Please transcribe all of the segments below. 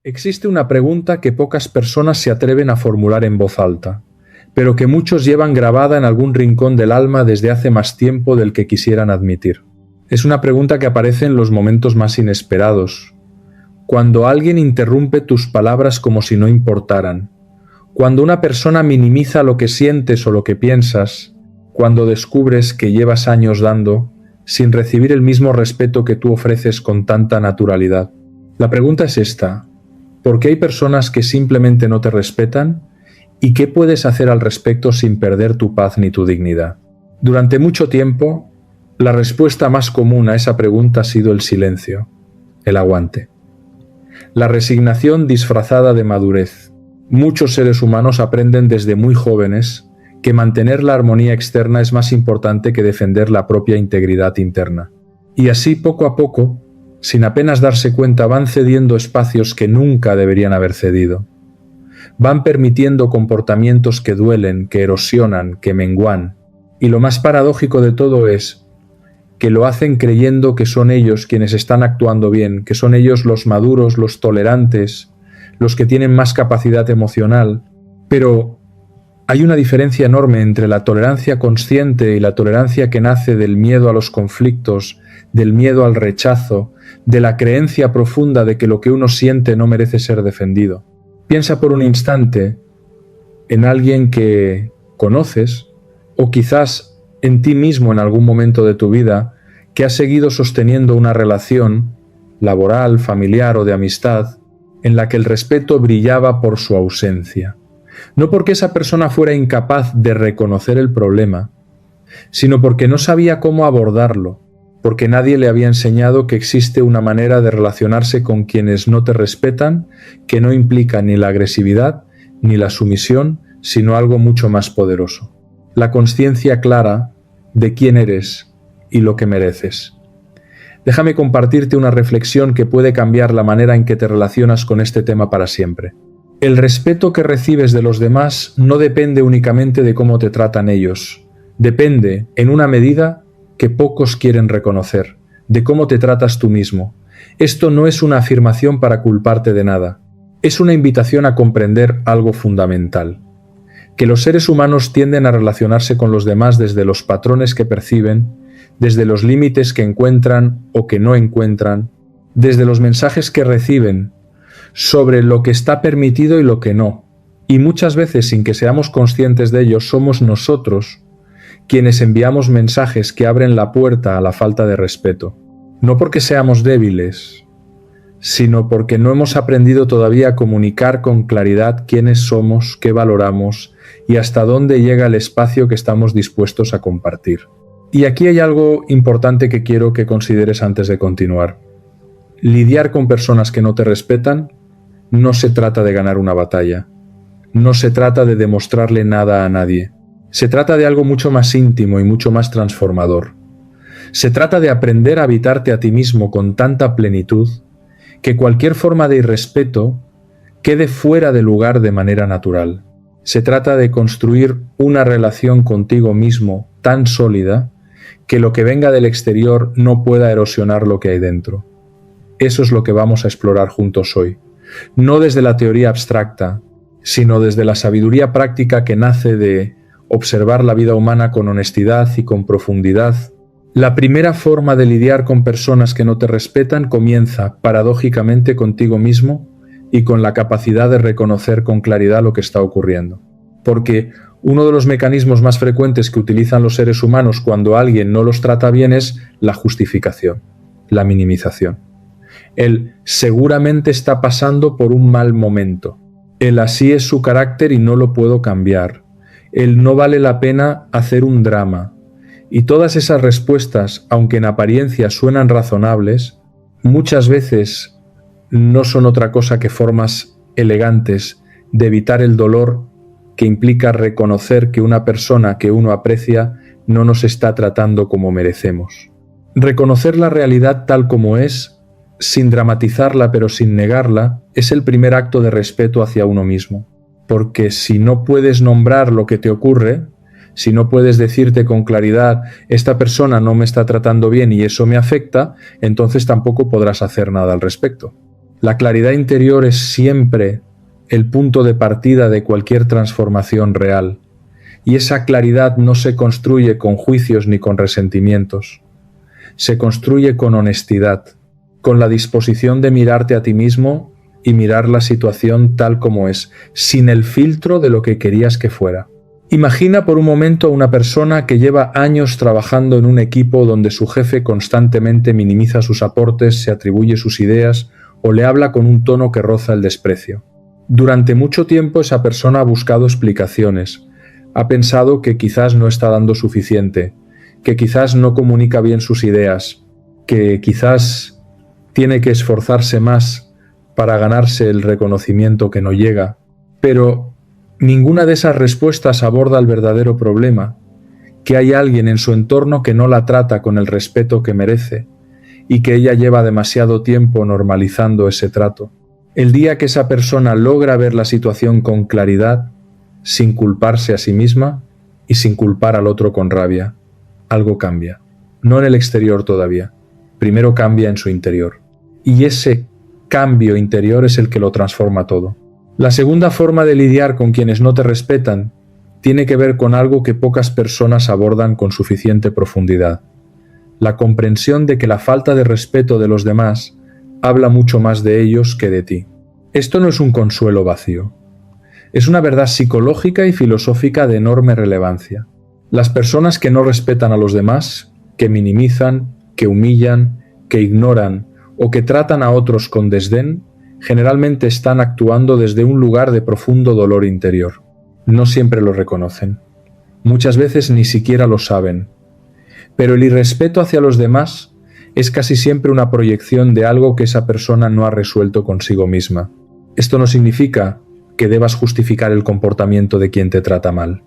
Existe una pregunta que pocas personas se atreven a formular en voz alta, pero que muchos llevan grabada en algún rincón del alma desde hace más tiempo del que quisieran admitir. Es una pregunta que aparece en los momentos más inesperados, cuando alguien interrumpe tus palabras como si no importaran, cuando una persona minimiza lo que sientes o lo que piensas, cuando descubres que llevas años dando sin recibir el mismo respeto que tú ofreces con tanta naturalidad. La pregunta es esta: ¿por qué hay personas que simplemente no te respetan? ¿Y qué puedes hacer al respecto sin perder tu paz ni tu dignidad? Durante mucho tiempo, la respuesta más común a esa pregunta ha sido el silencio, el aguante. La resignación disfrazada de madurez. Muchos seres humanos aprenden desde muy jóvenes que mantener la armonía externa es más importante que defender la propia integridad interna. Y así, poco a poco, sin apenas darse cuenta, van cediendo espacios que nunca deberían haber cedido. Van permitiendo comportamientos que duelen, que erosionan, que menguan. Y lo más paradójico de todo es que lo hacen creyendo que son ellos quienes están actuando bien, que son ellos los maduros, los tolerantes, los que tienen más capacidad emocional. Pero hay una diferencia enorme entre la tolerancia consciente y la tolerancia que nace del miedo a los conflictos, del miedo al rechazo, de la creencia profunda de que lo que uno siente no merece ser defendido. Piensa por un instante en alguien que conoces, o quizás en ti mismo en algún momento de tu vida, que has seguido sosteniendo una relación laboral, familiar o de amistad, en la que el respeto brillaba por su ausencia. No porque esa persona fuera incapaz de reconocer el problema, sino porque no sabía cómo abordarlo, porque nadie le había enseñado que existe una manera de relacionarse con quienes no te respetan, que no implica ni la agresividad ni la sumisión, sino algo mucho más poderoso: la consciencia clara de quién eres y lo que mereces. Déjame compartirte una reflexión que puede cambiar la manera en que te relacionas con este tema para siempre. El respeto que recibes de los demás no depende únicamente de cómo te tratan ellos. Depende, en una medida que pocos quieren reconocer, de cómo te tratas tú mismo. Esto no es una afirmación para culparte de nada. Es una invitación a comprender algo fundamental: que los seres humanos tienden a relacionarse con los demás desde los patrones que perciben, desde los límites que encuentran o que no encuentran, desde los mensajes que reciben sobre lo que está permitido y lo que no. Y muchas veces, sin que seamos conscientes de ello, somos nosotros quienes enviamos mensajes que abren la puerta a la falta de respeto. No porque seamos débiles, sino porque no hemos aprendido todavía a comunicar con claridad quiénes somos, qué valoramos y hasta dónde llega el espacio que estamos dispuestos a compartir. Y aquí hay algo importante que quiero que consideres antes de continuar. Lidiar con personas que no te respetan no se trata de ganar una batalla, no se trata de demostrarle nada a nadie. Se trata de algo mucho más íntimo y mucho más transformador. Se trata de aprender a habitarte a ti mismo con tanta plenitud que cualquier forma de irrespeto quede fuera de lugar de manera natural. Se trata de construir una relación contigo mismo tan sólida que lo que venga del exterior no pueda erosionar lo que hay dentro. Eso es lo que vamos a explorar juntos hoy. No desde la teoría abstracta, sino desde la sabiduría práctica que nace de observar la vida humana con honestidad y con profundidad. La primera forma de lidiar con personas que no te respetan comienza, paradójicamente, contigo mismo y con la capacidad de reconocer con claridad lo que está ocurriendo. Porque uno de los mecanismos más frecuentes que utilizan los seres humanos cuando alguien no los trata bien es la justificación, la minimización. El seguramente está pasando por un mal momento. El así es su carácter y no lo puedo cambiar. El no vale la pena hacer un drama. Y todas esas respuestas, aunque en apariencia suenan razonables, muchas veces no son otra cosa que formas elegantes de evitar el dolor que implica reconocer que una persona que uno aprecia no nos está tratando como merecemos. Reconocer la realidad tal como es, sin dramatizarla pero sin negarla, es el primer acto de respeto hacia uno mismo. Porque si no puedes nombrar lo que te ocurre, si no puedes decirte con claridad, esta persona no me está tratando bien y eso me afecta, entonces tampoco podrás hacer nada al respecto. La claridad interior es siempre el punto de partida de cualquier transformación real, y esa claridad no se construye con juicios ni con resentimientos. Se construye con honestidad, con la disposición de mirarte a ti mismo y mirar la situación tal como es, sin el filtro de lo que querías que fuera. Imagina por un momento a una persona que lleva años trabajando en un equipo donde su jefe constantemente minimiza sus aportes, se atribuye sus ideas o le habla con un tono que roza el desprecio. Durante mucho tiempo esa persona ha buscado explicaciones, ha pensado que quizás no está dando suficiente, que quizás no comunica bien sus ideas, que quizás tiene que esforzarse más para ganarse el reconocimiento que no llega, pero ninguna de esas respuestas aborda el verdadero problema, que hay alguien en su entorno que no la trata con el respeto que merece y que ella lleva demasiado tiempo normalizando ese trato. El día que esa persona logra ver la situación con claridad, sin culparse a sí misma y sin culpar al otro con rabia, algo cambia. No en el exterior todavía, primero cambia en su interior. Y ese cambio interior es el que lo transforma todo. La segunda forma de lidiar con quienes no te respetan tiene que ver con algo que pocas personas abordan con suficiente profundidad: la comprensión de que la falta de respeto de los demás habla mucho más de ellos que de ti. Esto no es un consuelo vacío. Es una verdad psicológica y filosófica de enorme relevancia. Las personas que no respetan a los demás, que minimizan, que humillan, que ignoran o que tratan a otros con desdén, generalmente están actuando desde un lugar de profundo dolor interior. No siempre lo reconocen. Muchas veces ni siquiera lo saben. Pero el irrespeto hacia los demás es casi siempre una proyección de algo que esa persona no ha resuelto consigo misma. Esto no significa que debas justificar el comportamiento de quien te trata mal.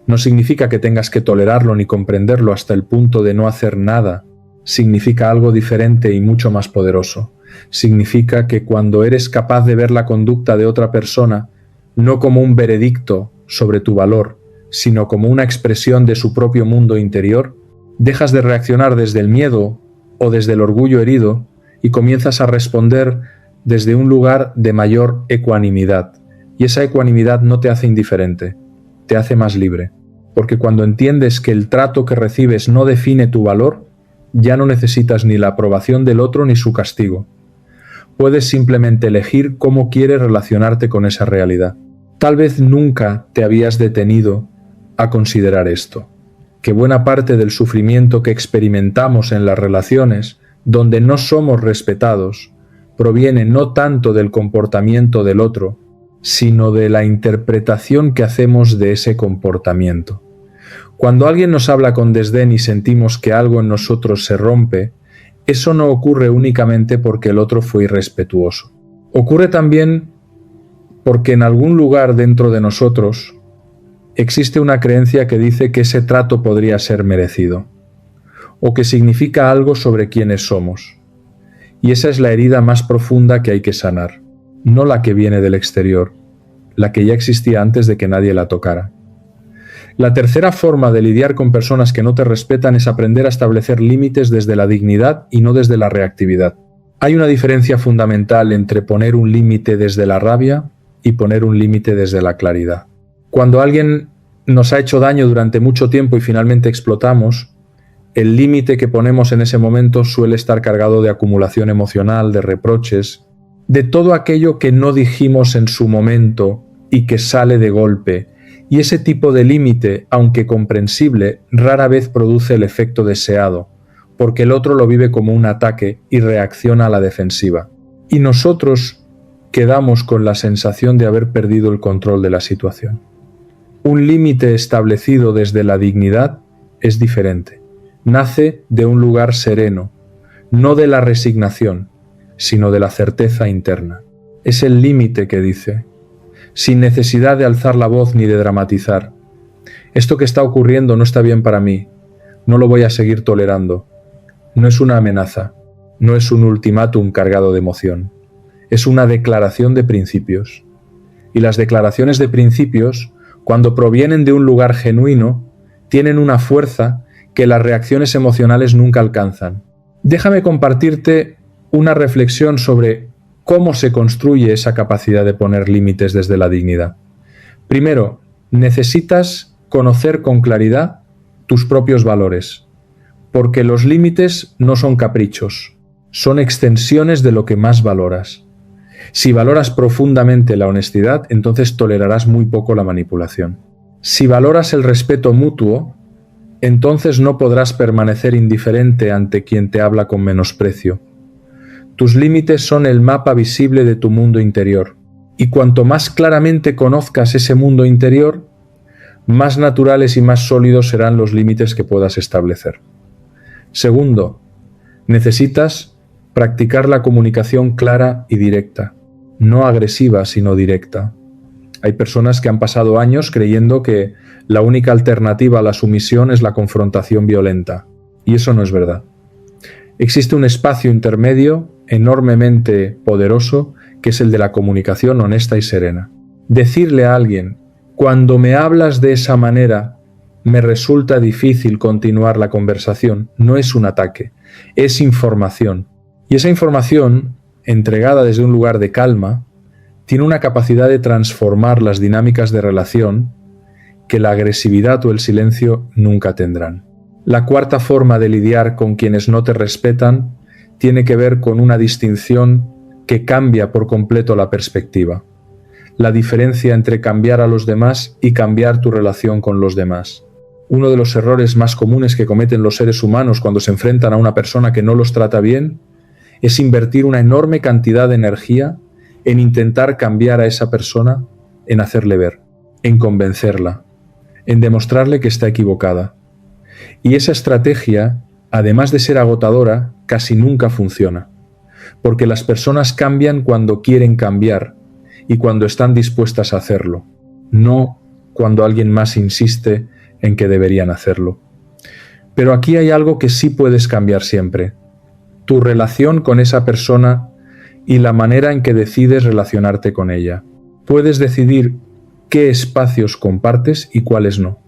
No significa que tengas que tolerarlo ni comprenderlo hasta el punto de no hacer nada. Significa algo diferente y mucho más poderoso. Significa que cuando eres capaz de ver la conducta de otra persona no como un veredicto sobre tu valor, sino como una expresión de su propio mundo interior, dejas de reaccionar desde el miedo o desde el orgullo herido y comienzas a responder desde un lugar de mayor ecuanimidad. Y esa ecuanimidad no te hace indiferente, te hace más libre. Porque cuando entiendes que el trato que recibes no define tu valor, ya no necesitas ni la aprobación del otro ni su castigo. Puedes simplemente elegir cómo quieres relacionarte con esa realidad. Tal vez nunca te habías detenido a considerar esto, que buena parte del sufrimiento que experimentamos en las relaciones donde no somos respetados proviene no tanto del comportamiento del otro, sino de la interpretación que hacemos de ese comportamiento. Cuando alguien nos habla con desdén y sentimos que algo en nosotros se rompe, eso no ocurre únicamente porque el otro fue irrespetuoso. Ocurre también porque en algún lugar dentro de nosotros existe una creencia que dice que ese trato podría ser merecido, o que significa algo sobre quiénes somos. Y esa es la herida más profunda que hay que sanar, no la que viene del exterior, la que ya existía antes de que nadie la tocara. La tercera forma de lidiar con personas que no te respetan es aprender a establecer límites desde la dignidad y no desde la reactividad. Hay una diferencia fundamental entre poner un límite desde la rabia y poner un límite desde la claridad. Cuando alguien nos ha hecho daño durante mucho tiempo y finalmente explotamos, el límite que ponemos en ese momento suele estar cargado de acumulación emocional, de reproches, de todo aquello que no dijimos en su momento y que sale de golpe. Y ese tipo de límite, aunque comprensible, rara vez produce el efecto deseado, porque el otro lo vive como un ataque y reacciona a la defensiva. Y nosotros quedamos con la sensación de haber perdido el control de la situación. Un límite establecido desde la dignidad es diferente. Nace de un lugar sereno, no de la resignación, sino de la certeza interna. Es el límite que dice, sin necesidad de alzar la voz ni de dramatizar: esto que está ocurriendo no está bien para mí, no lo voy a seguir tolerando. No es una amenaza, no es un ultimátum cargado de emoción, es una declaración de principios. Y las declaraciones de principios, cuando provienen de un lugar genuino, tienen una fuerza que las reacciones emocionales nunca alcanzan. Déjame compartirte una reflexión sobre ¿Cómo se construye esa capacidad de poner límites desde la dignidad? Primero, necesitas conocer con claridad tus propios valores, porque los límites no son caprichos, son extensiones de lo que más valoras. Si valoras profundamente la honestidad, entonces tolerarás muy poco la manipulación. Si valoras el respeto mutuo, entonces no podrás permanecer indiferente ante quien te habla con menosprecio. Tus límites son el mapa visible de tu mundo interior, y cuanto más claramente conozcas ese mundo interior, más naturales y más sólidos serán los límites que puedas establecer. Segundo, necesitas practicar la comunicación clara y directa, no agresiva sino directa. Hay personas que han pasado años creyendo que la única alternativa a la sumisión es la confrontación violenta, y eso no es verdad. Existe un espacio intermedio enormemente poderoso que es el de la comunicación honesta y serena. Decirle a alguien, cuando me hablas de esa manera, me resulta difícil continuar la conversación, no es un ataque, es información. Y esa información, entregada desde un lugar de calma, tiene una capacidad de transformar las dinámicas de relación que la agresividad o el silencio nunca tendrán. La cuarta forma de lidiar con quienes no te respetan tiene que ver con una distinción que cambia por completo la perspectiva. La diferencia entre cambiar a los demás y cambiar tu relación con los demás. Uno de los errores más comunes que cometen los seres humanos cuando se enfrentan a una persona que no los trata bien es invertir una enorme cantidad de energía en intentar cambiar a esa persona, en hacerle ver, en convencerla, en demostrarle que está equivocada. Y esa estrategia, además de ser agotadora, casi nunca funciona, porque las personas cambian cuando quieren cambiar y cuando están dispuestas a hacerlo, no cuando alguien más insiste en que deberían hacerlo. Pero aquí hay algo que sí puedes cambiar siempre: tu relación con esa persona y la manera en que decides relacionarte con ella. Puedes decidir qué espacios compartes y cuáles no.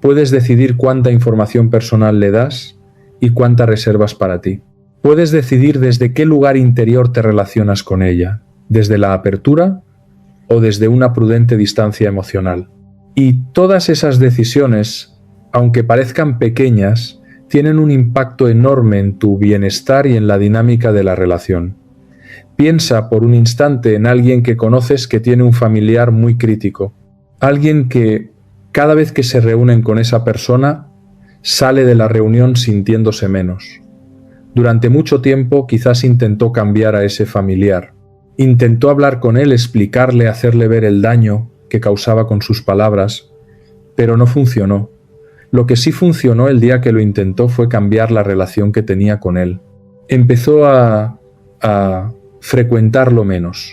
Puedes decidir cuánta información personal le das y cuánta reservas para ti. Puedes decidir desde qué lugar interior te relacionas con ella, desde la apertura o desde una prudente distancia emocional. Y todas esas decisiones, aunque parezcan pequeñas, tienen un impacto enorme en tu bienestar y en la dinámica de la relación. Piensa por un instante en alguien que conoces que tiene un familiar muy crítico, alguien que cada vez que se reúnen con esa persona sale de la reunión sintiéndose menos. Durante mucho tiempo quizás intentó cambiar a ese familiar, intentó hablar con él, explicarle, hacerle ver el daño que causaba con sus palabras, pero no funcionó. Lo que sí funcionó el día que lo intentó fue cambiar la relación que tenía con él. Empezó a frecuentarlo menos,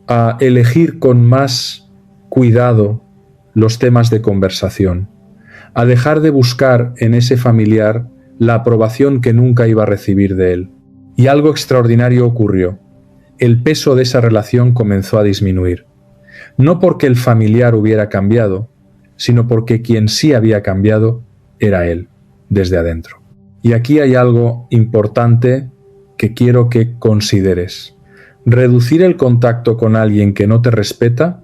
a elegir con más cuidado los temas de conversación, a dejar de buscar en ese familiar la aprobación que nunca iba a recibir de él. Y algo extraordinario ocurrió. El peso de esa relación comenzó a disminuir. No porque el familiar hubiera cambiado, sino porque quien sí había cambiado era él, desde adentro. Y aquí hay algo importante que quiero que consideres. Reducir el contacto con alguien que no te respeta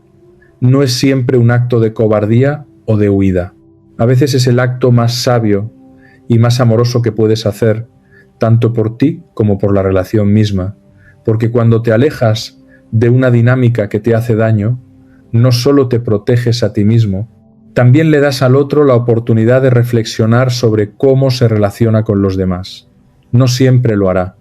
no es siempre un acto de cobardía o de huida. A veces es el acto más sabio y más amoroso que puedes hacer, tanto por ti como por la relación misma, porque cuando te alejas de una dinámica que te hace daño, no solo te proteges a ti mismo, también le das al otro la oportunidad de reflexionar sobre cómo se relaciona con los demás. No siempre lo hará,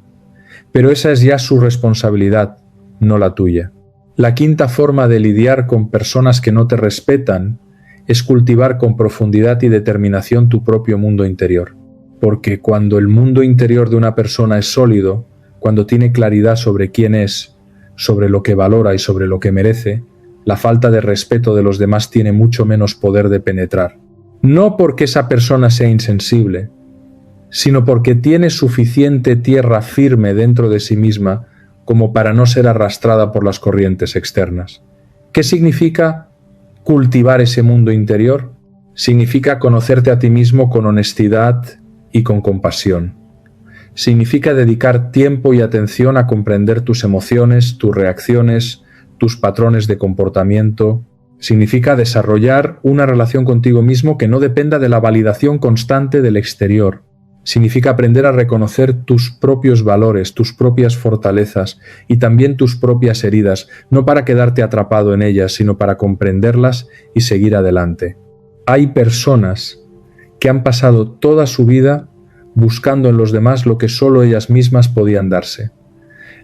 pero esa es ya su responsabilidad, no la tuya. La quinta forma de lidiar con personas que no te respetan es cultivar con profundidad y determinación tu propio mundo interior. Porque cuando el mundo interior de una persona es sólido, cuando tiene claridad sobre quién es, sobre lo que valora y sobre lo que merece, la falta de respeto de los demás tiene mucho menos poder de penetrar. No porque esa persona sea insensible, sino porque tiene suficiente tierra firme dentro de sí misma como para no ser arrastrada por las corrientes externas. ¿Qué significa cultivar ese mundo interior? Significa conocerte a ti mismo con honestidad y con compasión. Significa dedicar tiempo y atención a comprender tus emociones, tus reacciones, tus patrones de comportamiento. Significa desarrollar una relación contigo mismo que no dependa de la validación constante del exterior. Significa aprender a reconocer tus propios valores, tus propias fortalezas y también tus propias heridas, no para quedarte atrapado en ellas, sino para comprenderlas y seguir adelante. Hay personas que han pasado toda su vida buscando en los demás lo que solo ellas mismas podían darse.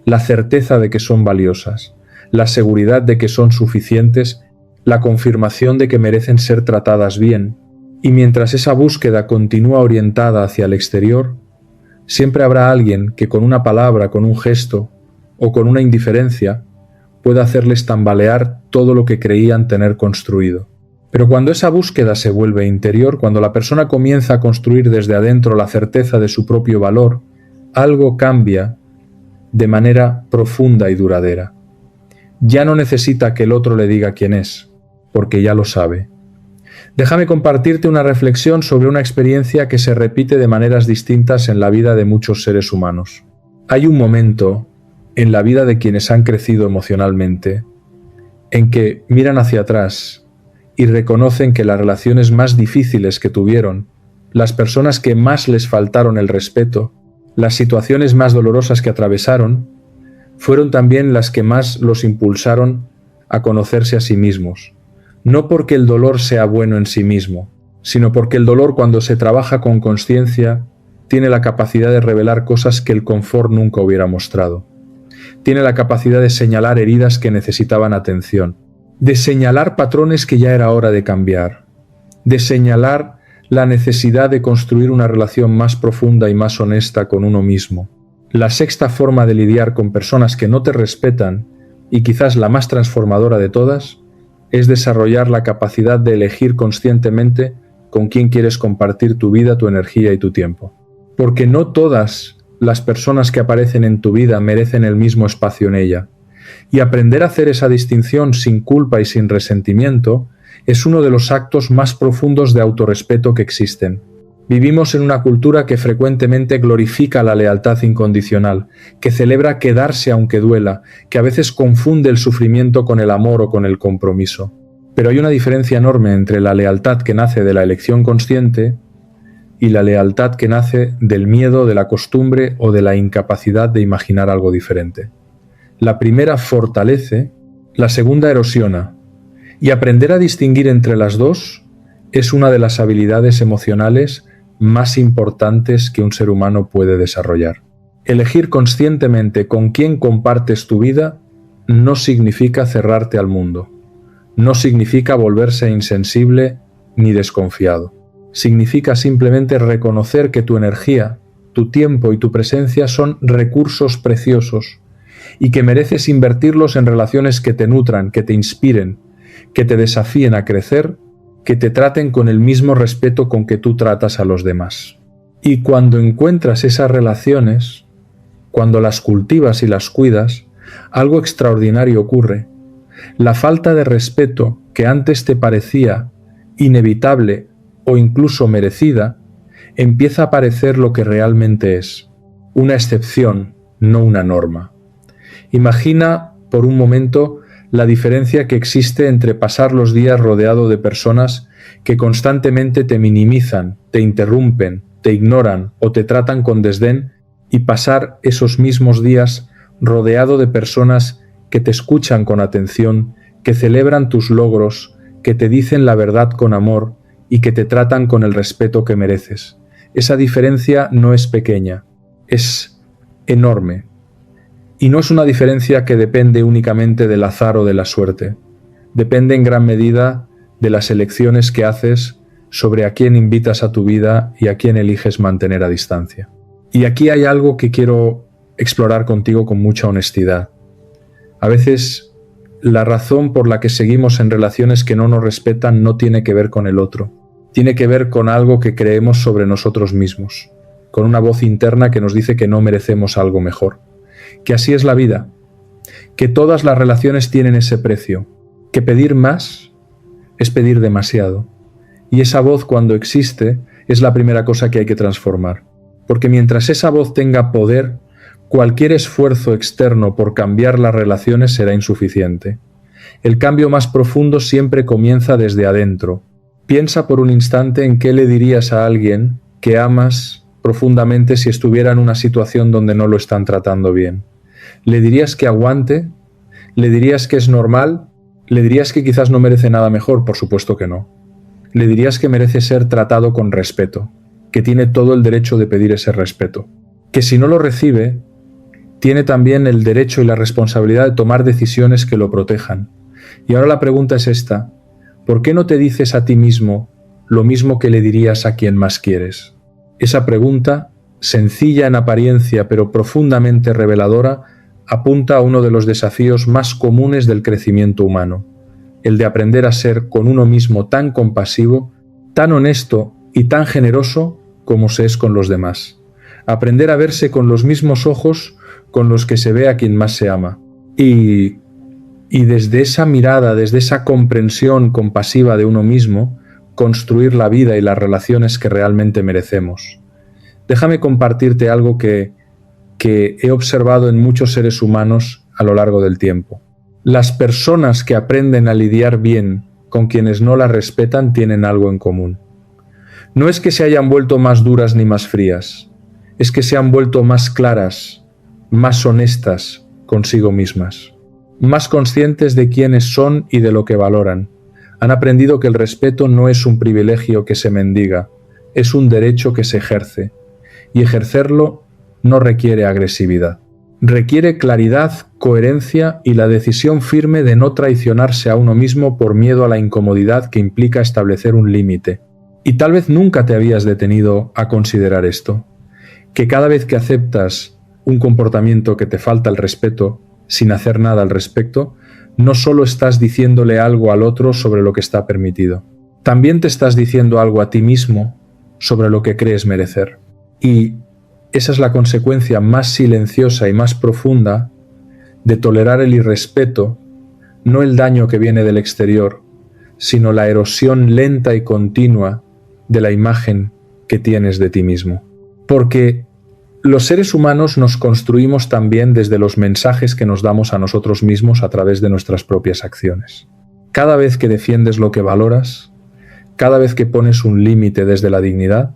La certeza de que son valiosas, la seguridad de que son suficientes, la confirmación de que merecen ser tratadas bien. Y mientras esa búsqueda continúa orientada hacia el exterior, siempre habrá alguien que con una palabra, con un gesto o con una indiferencia pueda hacerles tambalear todo lo que creían tener construido. Pero cuando esa búsqueda se vuelve interior, cuando la persona comienza a construir desde adentro la certeza de su propio valor, algo cambia de manera profunda y duradera. Ya no necesita que el otro le diga quién es, porque ya lo sabe. Déjame compartirte una reflexión sobre una experiencia que se repite de maneras distintas en la vida de muchos seres humanos. Hay un momento en la vida de quienes han crecido emocionalmente en que miran hacia atrás y reconocen que las relaciones más difíciles que tuvieron, las personas que más les faltaron el respeto, las situaciones más dolorosas que atravesaron, fueron también las que más los impulsaron a conocerse a sí mismos. No porque el dolor sea bueno en sí mismo, sino porque el dolor, cuando se trabaja con consciencia, tiene la capacidad de revelar cosas que el confort nunca hubiera mostrado. Tiene la capacidad de señalar heridas que necesitaban atención, de señalar patrones que ya era hora de cambiar, de señalar la necesidad de construir una relación más profunda y más honesta con uno mismo. La sexta forma de lidiar con personas que no te respetan, y quizás la más transformadora de todas, es desarrollar la capacidad de elegir conscientemente con quién quieres compartir tu vida, tu energía y tu tiempo. Porque no todas las personas que aparecen en tu vida merecen el mismo espacio en ella. Y aprender a hacer esa distinción sin culpa y sin resentimiento es uno de los actos más profundos de autorrespeto que existen. Vivimos en una cultura que frecuentemente glorifica la lealtad incondicional, que celebra quedarse aunque duela, que a veces confunde el sufrimiento con el amor o con el compromiso. Pero hay una diferencia enorme entre la lealtad que nace de la elección consciente y la lealtad que nace del miedo, de la costumbre o de la incapacidad de imaginar algo diferente. La primera fortalece, la segunda erosiona, y aprender a distinguir entre las dos es una de las habilidades emocionales más importantes que un ser humano puede desarrollar. Elegir conscientemente con quién compartes tu vida no significa cerrarte al mundo, no significa volverse insensible ni desconfiado. Significa simplemente reconocer que tu energía, tu tiempo y tu presencia son recursos preciosos y que mereces invertirlos en relaciones que te nutran, que te inspiren, que te desafíen a crecer, que te traten con el mismo respeto con que tú tratas a los demás. Y cuando encuentras esas relaciones, cuando las cultivas y las cuidas, algo extraordinario ocurre. La falta de respeto que antes te parecía inevitable o incluso merecida, empieza a parecer lo que realmente es, una excepción, no una norma. Imagina por un momento la diferencia que existe entre pasar los días rodeado de personas que constantemente te minimizan, te interrumpen, te ignoran o te tratan con desdén, y pasar esos mismos días rodeado de personas que te escuchan con atención, que celebran tus logros, que te dicen la verdad con amor y que te tratan con el respeto que mereces. Esa diferencia no es pequeña, es enorme. Y no es una diferencia que depende únicamente del azar o de la suerte. Depende en gran medida de las elecciones que haces sobre a quién invitas a tu vida y a quién eliges mantener a distancia. Y aquí hay algo que quiero explorar contigo con mucha honestidad. A veces la razón por la que seguimos en relaciones que no nos respetan no tiene que ver con el otro. Tiene que ver con algo que creemos sobre nosotros mismos, con una voz interna que nos dice que no merecemos algo mejor, que así es la vida, que todas las relaciones tienen ese precio, que pedir más es pedir demasiado, y esa voz, cuando existe, es la primera cosa que hay que transformar. porque mientras esa voz tenga poder, cualquier esfuerzo externo por cambiar las relaciones será insuficiente. El cambio más profundo siempre comienza desde adentro. Piensa por un instante en qué le dirías a alguien que amas profundamente si estuviera en una situación donde no lo están tratando bien. ¿Le dirías que aguante? ¿Le dirías que es normal? ¿Le dirías que quizás no merece nada mejor? Por supuesto que no. Le dirías que merece ser tratado con respeto, que tiene todo el derecho de pedir ese respeto, que si no lo recibe, tiene también el derecho y la responsabilidad de tomar decisiones que lo protejan. Y ahora la pregunta es esta: ¿por qué no te dices a ti mismo lo mismo que le dirías a quien más quieres? Esa pregunta, sencilla en apariencia pero profundamente reveladora, apunta a uno de los desafíos más comunes del crecimiento humano, el de aprender a ser con uno mismo tan compasivo, tan honesto y tan generoso como se es con los demás. Aprender a verse con los mismos ojos con los que se ve a quien más se ama. Y desde esa mirada, desde esa comprensión compasiva de uno mismo, construir la vida y las relaciones que realmente merecemos. Déjame compartirte algo que he observado en muchos seres humanos a lo largo del tiempo. Las personas que aprenden a lidiar bien con quienes no las respetan tienen algo en común. No es que se hayan vuelto más duras ni más frías, es que se han vuelto más claras, más honestas consigo mismas, más conscientes de quiénes son y de lo que valoran. Han aprendido que el respeto no es un privilegio que se mendiga, es un derecho que se ejerce, y ejercerlo no requiere agresividad. Requiere claridad, coherencia y la decisión firme de no traicionarse a uno mismo por miedo a la incomodidad que implica establecer un límite. Y tal vez nunca te habías detenido a considerar esto, que cada vez que aceptas un comportamiento que te falta el respeto, sin hacer nada al respecto, no solo estás diciéndole algo al otro sobre lo que está permitido, también te estás diciendo algo a ti mismo sobre lo que crees merecer. Y esa es la consecuencia más silenciosa y más profunda de tolerar el irrespeto, no el daño que viene del exterior, sino la erosión lenta y continua de la imagen que tienes de ti mismo. Porque los seres humanos nos construimos también desde los mensajes que nos damos a nosotros mismos a través de nuestras propias acciones. Cada vez que defiendes lo que valoras, cada vez que pones un límite desde la dignidad,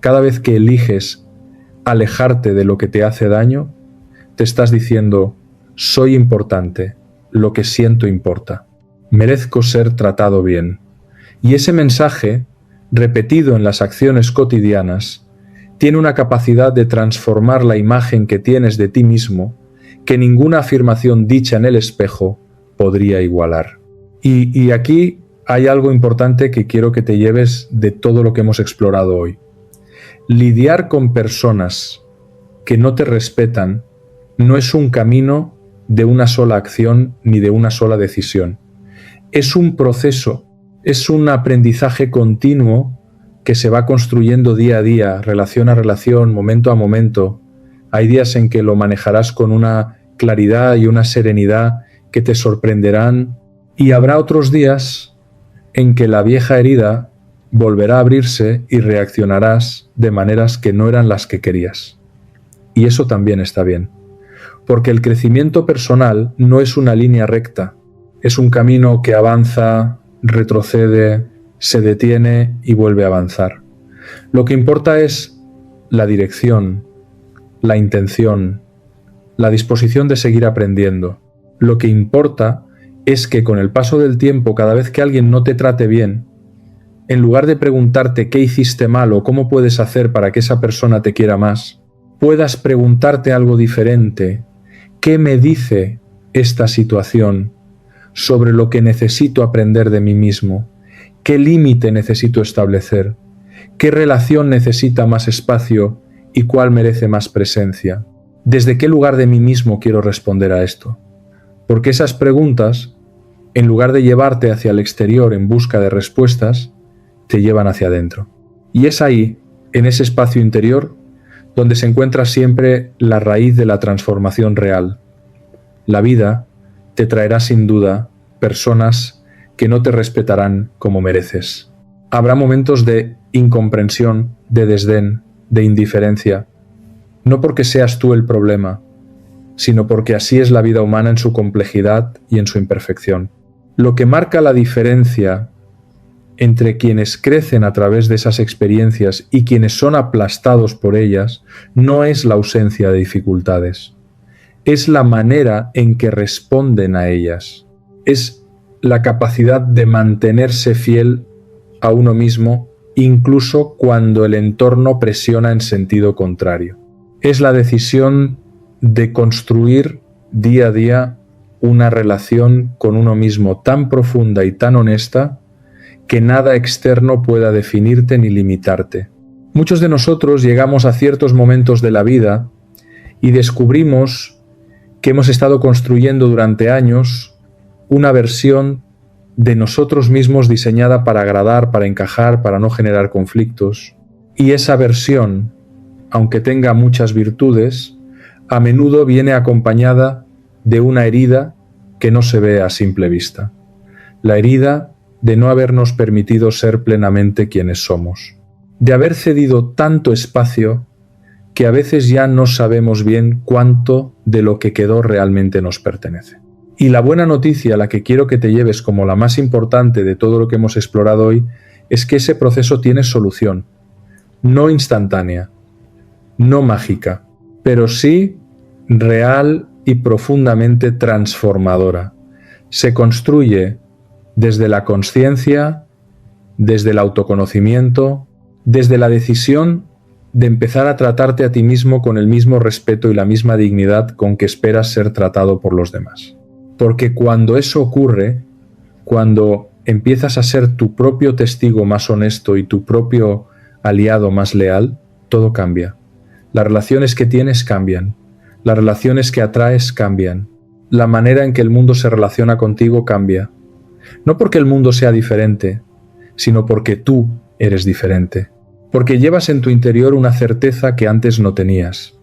cada vez que eliges alejarte de lo que te hace daño, te estás diciendo: soy importante, lo que siento importa, merezco ser tratado bien. Y ese mensaje, repetido en las acciones cotidianas, tiene una capacidad de transformar la imagen que tienes de ti mismo que ninguna afirmación dicha en el espejo podría igualar. Y aquí hay algo importante que quiero que te lleves de todo lo que hemos explorado hoy. Lidiar con personas que no te respetan no es un camino de una sola acción ni de una sola decisión. Es un proceso, es un aprendizaje continuo que se va construyendo día a día, relación a relación, momento a momento. Hay días en que lo manejarás con una claridad y una serenidad que te sorprenderán, y habrá otros días en que la vieja herida volverá a abrirse y reaccionarás de maneras que no eran las que querías. Y eso también está bien, porque el crecimiento personal no es una línea recta, es un camino que avanza, retrocede, se detiene y vuelve a avanzar. Lo que importa es la dirección, la intención, la disposición de seguir aprendiendo. Lo que importa es que con el paso del tiempo, cada vez que alguien no te trate bien, en lugar de preguntarte qué hiciste mal o cómo puedes hacer para que esa persona te quiera más, puedas preguntarte algo diferente. ¿Qué me dice esta situación sobre lo que necesito aprender de mí mismo? ¿Qué límite necesito establecer? ¿Qué relación necesita más espacio y cuál merece más presencia? ¿Desde qué lugar de mí mismo quiero responder a esto? Porque esas preguntas, en lugar de llevarte hacia el exterior en busca de respuestas, te llevan hacia adentro. Y es ahí, en ese espacio interior, donde se encuentra siempre la raíz de la transformación real. La vida te traerá sin duda personas que no te respetarán como mereces. Habrá momentos de incomprensión, de desdén, de indiferencia, no porque seas tú el problema, sino porque así es la vida humana en su complejidad y en su imperfección. Lo que marca la diferencia entre quienes crecen a través de esas experiencias y quienes son aplastados por ellas no es la ausencia de dificultades, es la manera en que responden a ellas, es la capacidad de mantenerse fiel a uno mismo incluso cuando el entorno presiona en sentido contrario. Es la decisión de construir día a día una relación con uno mismo tan profunda y tan honesta que nada externo pueda definirte ni limitarte. Muchos de nosotros llegamos a ciertos momentos de la vida y descubrimos que hemos estado construyendo durante años una versión de nosotros mismos diseñada para agradar, para encajar, para no generar conflictos. Y esa versión, aunque tenga muchas virtudes, a menudo viene acompañada de una herida que no se ve a simple vista. La herida de no habernos permitido ser plenamente quienes somos, de haber cedido tanto espacio que a veces ya no sabemos bien cuánto de lo que quedó realmente nos pertenece. Y la buena noticia, la que quiero que te lleves como la más importante de todo lo que hemos explorado hoy, es que ese proceso tiene solución, no instantánea, no mágica, pero sí real y profundamente transformadora. Se construye desde la consciencia, desde el autoconocimiento, desde la decisión de empezar a tratarte a ti mismo con el mismo respeto y la misma dignidad con que esperas ser tratado por los demás. Porque cuando eso ocurre, cuando empiezas a ser tu propio testigo más honesto y tu propio aliado más leal, todo cambia. Las relaciones que tienes cambian, las relaciones que atraes cambian, la manera en que el mundo se relaciona contigo cambia. No porque el mundo sea diferente, sino porque tú eres diferente. Porque llevas en tu interior una certeza que antes no tenías.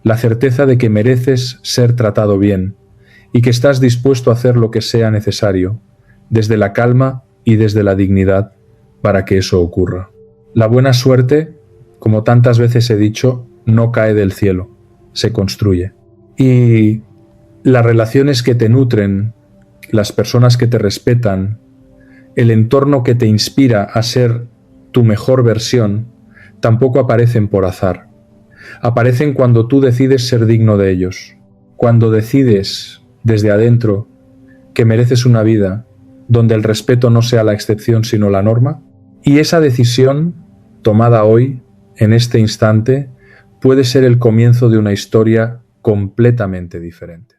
La certeza de que mereces ser tratado bien y que estás dispuesto a hacer lo que sea necesario, desde la calma y desde la dignidad, para que eso ocurra. La buena suerte, como tantas veces he dicho, no cae del cielo, se construye. Y las relaciones que te nutren, las personas que te respetan, el entorno que te inspira a ser tu mejor versión, tampoco aparecen por azar. Aparecen cuando tú decides ser digno de ellos, cuando decides desde adentro que mereces una vida donde el respeto no sea la excepción sino la norma, y esa decisión tomada hoy, en este instante, puede ser el comienzo de una historia completamente diferente.